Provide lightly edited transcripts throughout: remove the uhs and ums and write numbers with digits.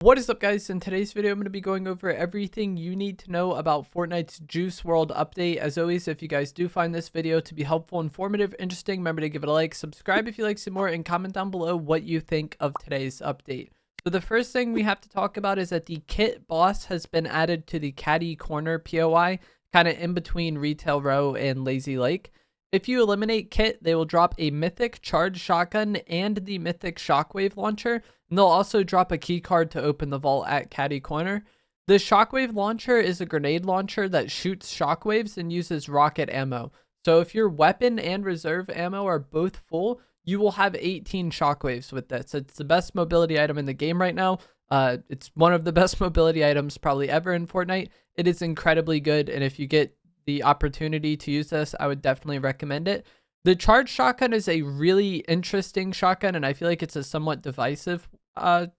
What is up, guys? In today's video, I'm going to be going over everything you need to know about Fortnite's Juice WRLD update. As always, if you guys do find this video to be helpful, informative, interesting, remember to give it a like, subscribe if you like some more, and comment down below what you think of today's update. So the first thing we have to talk about is that the kit boss has been added to the Catty Corner POI, kind of in between Retail Row and Lazy Lake. If you eliminate Kit, they will drop a mythic charge shotgun and the mythic shockwave launcher, and they'll also drop a key card to open the vault at Catty Corner. The shockwave launcher is a grenade launcher that shoots shockwaves and uses rocket ammo. So if your weapon and reserve ammo are both full, you will have 18 shockwaves with this. It's the best mobility item in the game right now. It's one of the best mobility items probably ever in Fortnite. It is incredibly good, and if you get the opportunity to use this, I would definitely recommend it. The charge shotgun is a really interesting shotgun, and I feel like it's a somewhat divisive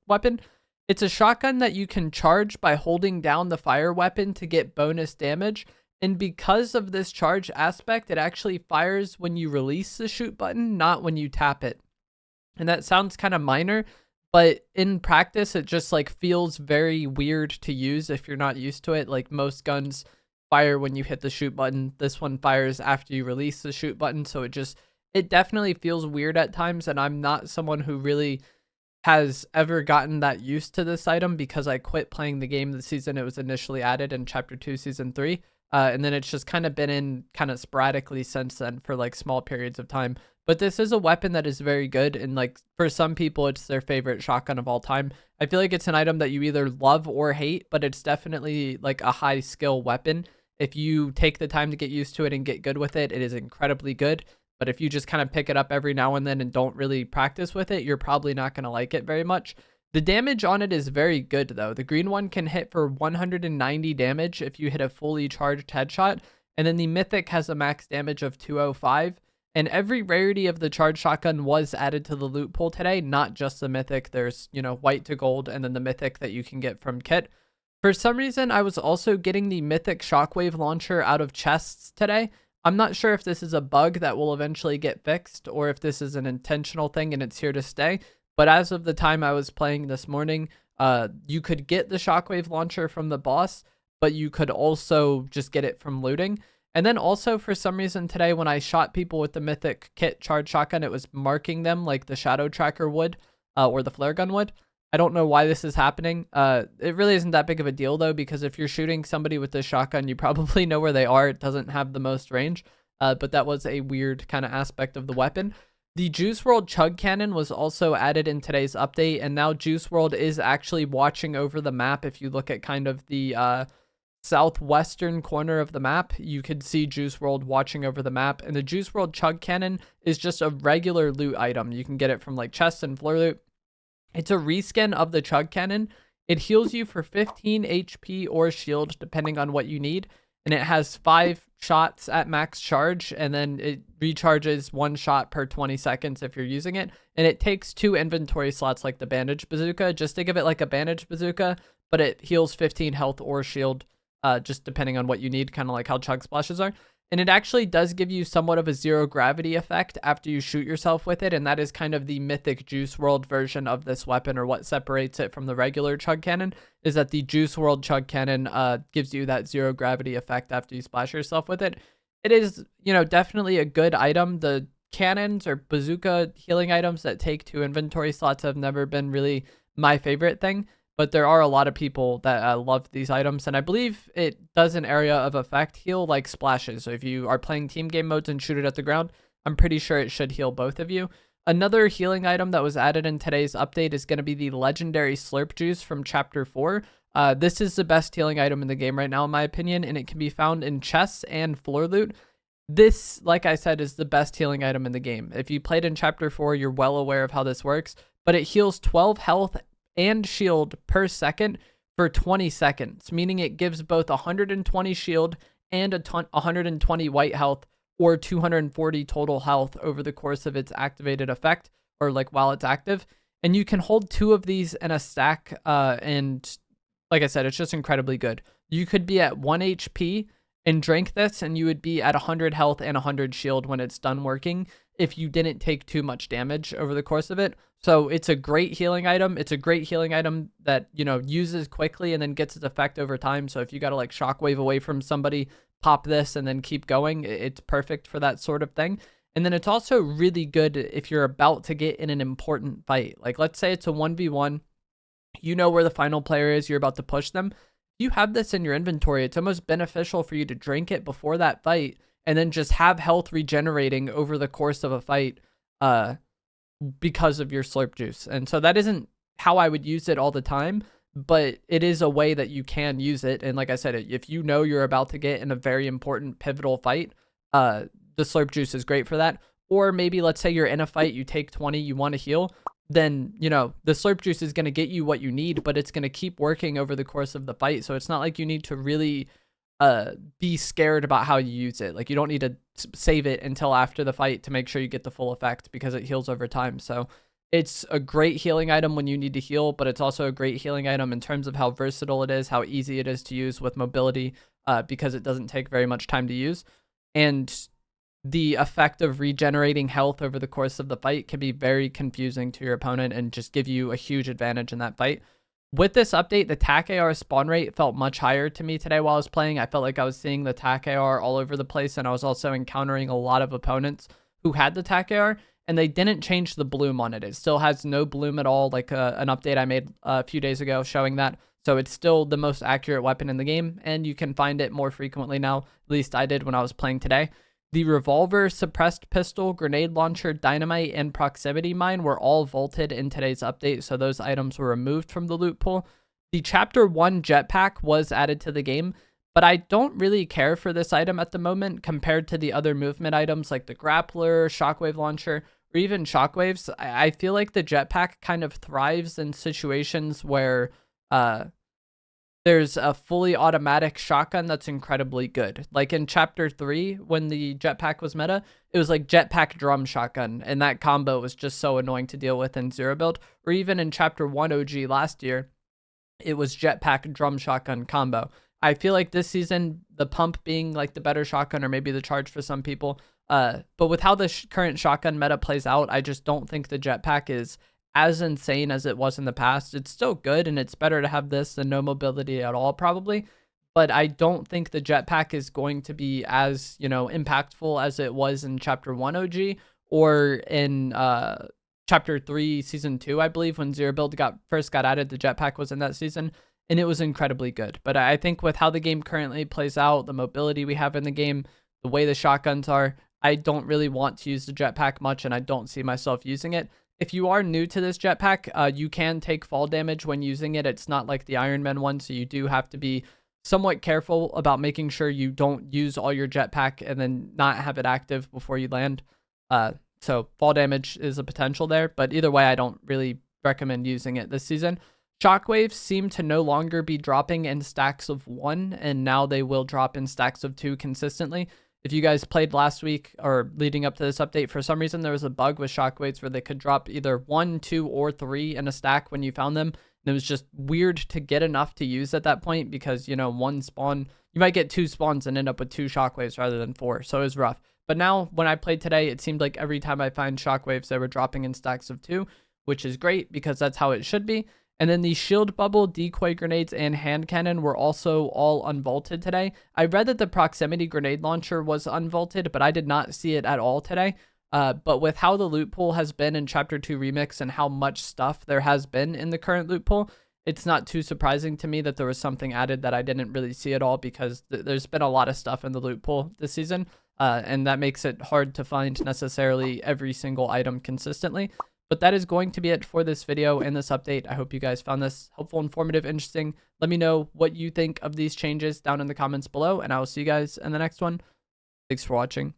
weapon. It's a shotgun that you can charge by holding down the fire weapon to get bonus damage, and because of this charge aspect, it actually fires when you release the shoot button, not when you tap it. And that sounds kind of minor, but in practice it just like feels very weird to use if you're not used to it. Like most guns fire when you hit the shoot button, this one fires after you release the shoot button, so it definitely feels weird at times, and I'm not someone who really has ever gotten that used to this item because I quit playing the game the season it was initially added in Chapter 2 Season 3, and then it's just kind of been in kind of sporadically since then for like small periods of time. But this is a weapon that is very good, and like for some people it's their favorite shotgun of all time. I feel like it's an item that you either love or hate, but it's definitely like a high skill weapon. If you take the time to get used to it and get good with it, it is incredibly good. But if you just kind of pick it up every now and then and don't really practice with it, you're probably not going to like it very much. The damage on it is very good, though. The green one can hit for 190 damage if you hit a fully charged headshot. And then the mythic has a max damage of 205. And every rarity of the charge shotgun was added to the loot pool today, not just the mythic. There's, white to gold, and then the mythic that you can get from Kit. For some reason, I was also getting the mythic shockwave launcher out of chests today. I'm not sure if this is a bug that will eventually get fixed or if this is an intentional thing and it's here to stay. But as of the time I was playing this morning, you could get the shockwave launcher from the boss, but you could also just get it from looting. And then also for some reason today when I shot people with the mythic Kit charge shotgun, it was marking them like the shadow tracker would or the flare gun would. I don't know why this is happening. It really isn't that big of a deal, though, because if you're shooting somebody with this shotgun, you probably know where they are. It doesn't have the most range, but that was a weird kind of aspect of the weapon. The Juice WRLD Chug Cannon was also added in today's update, and now Juice WRLD is actually watching over the map. If you look at kind of the southwestern corner of the map, you could see Juice WRLD watching over the map, and the Juice WRLD Chug Cannon is just a regular loot item. You can get it from like chests and floor loot. It's a reskin of the Chug Cannon. It heals you for 15 HP or shield, depending on what you need. And it has 5 shots at max charge, and then it recharges 1 shot per 20 seconds if you're using it. And it takes 2 inventory slots like the bandage bazooka, just think of it like a bandage bazooka, but it heals 15 health or shield, just depending on what you need, kind of like how chug splashes are. And it actually does give you somewhat of a zero gravity effect after you shoot yourself with it. And that is kind of the mythic Juice WRLD version of this weapon, or what separates it from the regular Chug Cannon, is that the Juice WRLD Chug Cannon gives you that zero gravity effect after you splash yourself with it. It is, definitely a good item. The cannons or bazooka healing items that take 2 inventory slots have never been really my favorite thing. But there are a lot of people that love these items, and I believe it does an area of effect heal like splashes. So if you are playing team game modes and shoot it at the ground, I'm pretty sure it should heal both of you. Another healing item that was added in today's update is going to be the legendary slurp juice from Chapter 4. This is the best healing item in the game right now, in my opinion, and it can be found in chests and floor loot. This, like I said, is the best healing item in the game. If you played in Chapter 4, you're well aware of how this works, but it heals 12 health and shield per second for 20 seconds, meaning it gives both 120 shield and 120 white health, or 240 total health over the course of its activated effect, or like while it's active. And you can hold 2 of these in a stack, and like I said, it's just incredibly good. You could be at 1 HP and drink this, and you would be at 100 health and 100 shield when it's done working. if you didn't take too much damage over the course of it. So it's a great healing item. It's a great healing item that, you know, uses quickly and then gets its effect over time. So if you got to like shockwave away from somebody, pop this and then keep going, it's perfect for that sort of thing. And then it's also really good if you're about to get in an important fight. Like let's say it's a 1v1, you know where the final player is, you're about to push them. You have this in your inventory, it's almost beneficial for you to drink it before that fight and then just have health regenerating over the course of a fight because of your slurp juice. And so that isn't how I would use it all the time, but it is a way that you can use it. And like I said, if you know you're about to get in a very important pivotal fight, the slurp juice is great for that. Or maybe let's say you're in a fight, you take 20, you want to heal, then, you know, the slurp juice is going to get you what you need, but it's going to keep working over the course of the fight. So it's not like you need to really be scared about how you use it. Like you don't need to save it until after the fight to make sure you get the full effect because it heals over time. So it's a great healing item when you need to heal, but it's also a great healing item in terms of how versatile it is, how easy it is to use with mobility, because it doesn't take very much time to use. And the effect of regenerating health over the course of the fight can be very confusing to your opponent and just give you a huge advantage in that fight. With this update, the TAC AR spawn rate felt much higher to me today while I was playing. I felt like I was seeing the TAC AR all over the place, and I was also encountering a lot of opponents who had the TAC AR, and they didn't change the bloom on it. It still has no bloom at all, like an update I made a few days ago showing that. So it's still the most accurate weapon in the game, and you can find it more frequently now. At least I did when I was playing today. The revolver, suppressed pistol, grenade launcher, dynamite, and proximity mine were all vaulted in today's update, so those items were removed from the loot pool. The Chapter 1 jetpack was added to the game, but I don't really care for this item at the moment compared to the other movement items like the grappler, shockwave launcher, or even shockwaves. I feel like the jetpack kind of thrives in situations where there's a fully automatic shotgun that's incredibly good. Like in Chapter 3, when the jetpack was meta, it was like jetpack drum shotgun, and that combo was just so annoying to deal with in Zero Build. Or even in Chapter 1 OG last year, it was jetpack drum shotgun combo. I feel like this season, the pump being like the better shotgun, or maybe the charge for some people, but with how the current shotgun meta plays out, I just don't think the jetpack is as insane as it was in the past. It's still good, and it's better to have this than no mobility at all, probably. But I don't think the jetpack is going to be as, you know, impactful as it was in Chapter 1 OG or in Chapter 3 Season 2, I believe, when Zero Build first got added. The jetpack was in that season, and it was incredibly good. But I think with how the game currently plays out, the mobility we have in the game, the way the shotguns are, I don't really want to use the jetpack much, and I don't see myself using it. If you are new to this jetpack, you can take fall damage when using it. It's not like the Iron Man one, so you do have to be somewhat careful about making sure you don't use all your jetpack and then not have it active before you land. So fall damage is a potential there, but either way, I don't really recommend using it this season. Shockwaves seem to no longer be dropping in stacks of 1, and now they will drop in stacks of 2 consistently. If you guys played last week or leading up to this update, for some reason there was a bug with shockwaves where they could drop either 1, 2, or 3 in a stack when you found them. And it was just weird to get enough to use at that point because, you know, one spawn, you might get 2 spawns and end up with 2 shockwaves rather than 4. So it was rough. But now when I played today, it seemed like every time I find shockwaves, they were dropping in stacks of 2, which is great because that's how it should be. And then the shield bubble, decoy grenades, and hand cannon were also all unvaulted today. I read that the proximity grenade launcher was unvaulted, but I did not see it at all today. But with how the loot pool has been in Chapter 2 Remix and how much stuff there has been in the current loot pool, it's not too surprising to me that there was something added that I didn't really see at all because there's been a lot of stuff in the loot pool this season. And that makes it hard to find necessarily every single item consistently. But that is going to be it for this video and this update. I hope you guys found this helpful, informative, interesting. Let me know what you think of these changes down in the comments below, and I will see you guys in the next one. Thanks for watching.